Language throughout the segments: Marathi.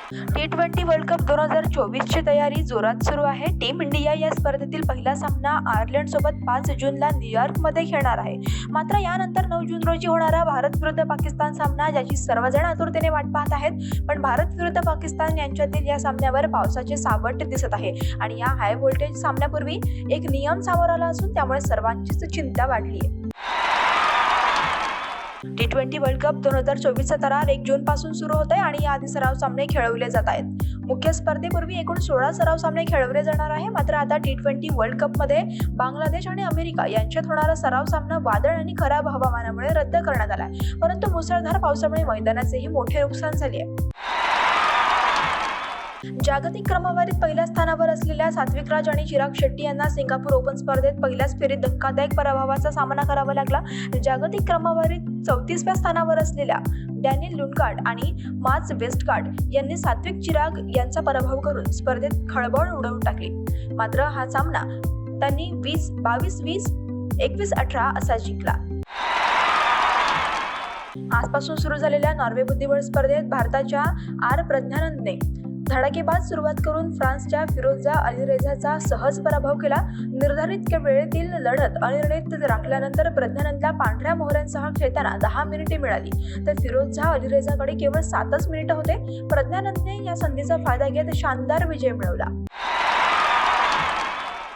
T20 वर्ल्ड कप 2024 ची तयारी जोरात सुरू आहे. टीम इंडिया या स्पर्धेतील पहिला सामना आयर्लंड सोबत 5 जूनला न्यूयॉर्कमध्ये खेळणार आहे. मात्र यानंतर 9 जून रोजी होणारा भारत विरुद्ध पाकिस्तान सामना, ज्याची सर्वजण आतुरतेने वाट पाहत आहेत. पण भारत विरुद्ध पाकिस्तान यांच्यातील या सामन्यावर पावसाचे सावट दिसत आहे आणि या हाय व्होल्टेज सामन्यापूर्वी एक नियम समोर आला असून त्यामुळे सर्वांचीच चिंता वाढली आहे. T20 वर्ल्ड कप 2024 चा करार 1 जून पासून सुरू होत आहे आणि याआधी सराव सामने खेळवले जात आहेत. मुख्य स्पर्धेपूर्वी एकूण 16 सराव सामने खेळवले जाणार आहे. मात्र आता T20 वर्ल्ड कप मध्ये बांगलादेश आणि अमेरिका यांच्यात होणारा सराव सामना वादळ आणि खराब हवामानामुळे रद्द करण्यात आला आहे. परंतु मुसळधार पावसामुळे मैदानाचेही मोठे नुकसान झाले आहे. जागतिक क्रमवारीत पहिल्या स्थानावर असलेल्या सात्विकराज आणि चिराग शेट्टी यांना सिंगापूर ओपन स्पर्धेत पहिल्याच फेरीत धक्कादायक पराभवाचा सामना करावा लागला. जागतिक क्रमवारीत 34व्या स्थानावर असलेल्या डॅनियल लुनगार्ड आणि मार्कस वेस्टगार्ड यांनी सात्विक चिराग यांचा पराभव करून स्पर्धेत खळबळ उडवून टाकली. मात्र हा सामना त्यांनी 22-20, 21-18 असा जिंकला. आजपासून सुरू झालेल्या नॉर्वे बुद्धिबळ स्पर्धेत भारताच्या आर प्रज्ञानंदने धडाकेबाज सुरुवात करून फ्रान्सच्या फिरोझा अलीरेझाचा सहज पराभव केला. निर्धारित वेळेतील लढत अनिर्णित राखल्यानंतर प्रज्ञानंदला पांढऱ्या मोहऱ्यांसह खेळताना 10 मिनिटे मिळाली, तर फिरोझा अलीरेझाकडे केवळ 7च मिनिटे होते. प्रज्ञानंदने या संधीचा फायदा घेत शानदार विजय मिळवला.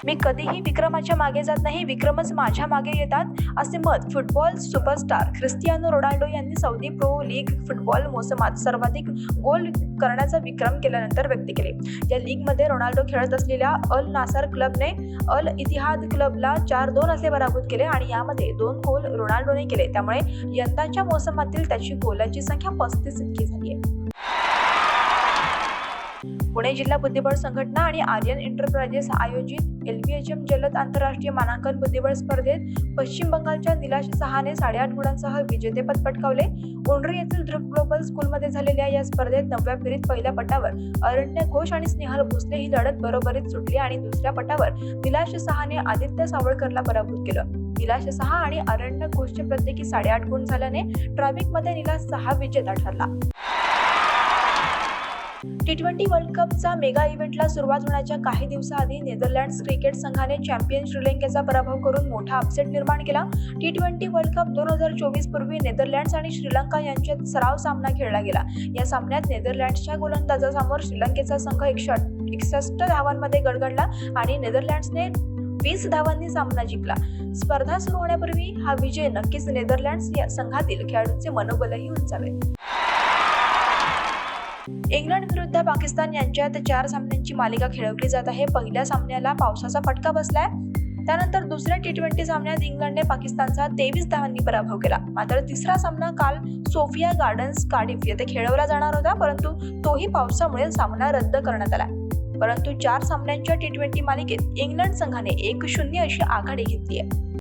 मी कधीही विक्रमाच्या मागे जात नाही, विक्रमच माझ्या मागे येतात, असे मत फुटबॉल सुपरस्टार क्रिस्टियानो रोनाल्डो यांनी सौदी प्रो लीग फुटबॉल मोसमात सर्वाधिक गोल करण्याचा विक्रम केल्यानंतर व्यक्त केले. या लीगमध्ये रोनाल्डो खेळत असलेल्या अल नासर क्लबने अल इतिहाद क्लबला 4-2 असे पराभूत केले आणि यामध्ये 2 गोल रोनाल्डोने केले. त्यामुळे यंदाच्या मोसमातील त्याची गोलांची संख्या 35 इतकी झाली आहे. पुणे जिल्हा बुद्धिबळ संघटना आणि आर्यन एंटरप्राइजेस आयोजित LBHM जलद आंतरराष्ट्रीय मानांकन बुद्धिबळ स्पर्धेत पश्चिम बंगालच्या निलाश सहाने 8.5 गुणांसह विजेतेपद पटकावले. उंडरी येथील ध्रुव ग्लोबल स्कूलमध्ये झालेल्या या स्पर्धेत 9व्या फेरीत पहिल्या पटावर अरण्य घोष आणि स्नेहल भोसले ही लढत बरोबरीत सुटली आणि दुसऱ्या पटावर निलाश सहाने आदित्य सावळकरला पराभूत केलं. निलाश सहा आणि अरण्य घोषचे प्रत्येकी 8.5 गुण झाल्याने ट्रॅव्हिकमध्ये निलाश सहा विजेता ठरला. T20 वर्ल्ड कपचा मेगा इव्हेंटला सुरुवात होण्याच्या काही दिवसाआधी नेदरलँड्स क्रिकेट संघाने चॅम्पियन श्रीलंकेचा पराभव करून मोठा अपसेट निर्माण केला. T20 वर्ल्ड कप 2024 पूर्वी नेदरलँड्स आणि श्रीलंका यांच्यात सराव सामना खेळला गेला. या सामन्यात नेदरलँड्सच्या गोलंदाजासमोर श्रीलंकेचा संघ 168 धावांमध्ये गडगडला आणि नेदरलँड्सने 20 धावांनी सामना जिंकला. स्पर्धा सुरू होण्यापूर्वी हा विजय नक्कीच नेदरलँड्स या संघातील खेळाडूंचे मनोबलही उंचावेल. इंग्लंड विरुद्ध पाकिस्तान यांच्यात 4 सामन्यांची मालिका खेळवली जात आहे. पहिल्या सामन्याला पावसाचा फटका बसलाय. त्यानंतर दुसऱ्या T20 सामन्यात इंग्लंडने पाकिस्तानचा 23 धावांनी पराभव केला. मात्र तिसरा सामना काल सोफिया गार्डन्स कार्डिफ येथे खेळवला जाणार होता, परंतु तोही पावसामुळे सामना रद्द करण्यात आला. परंतु 4 सामन्यांच्या T20 मालिकेत इंग्लंड संघाने 1-0 अशी आघाडी घेतली आहे.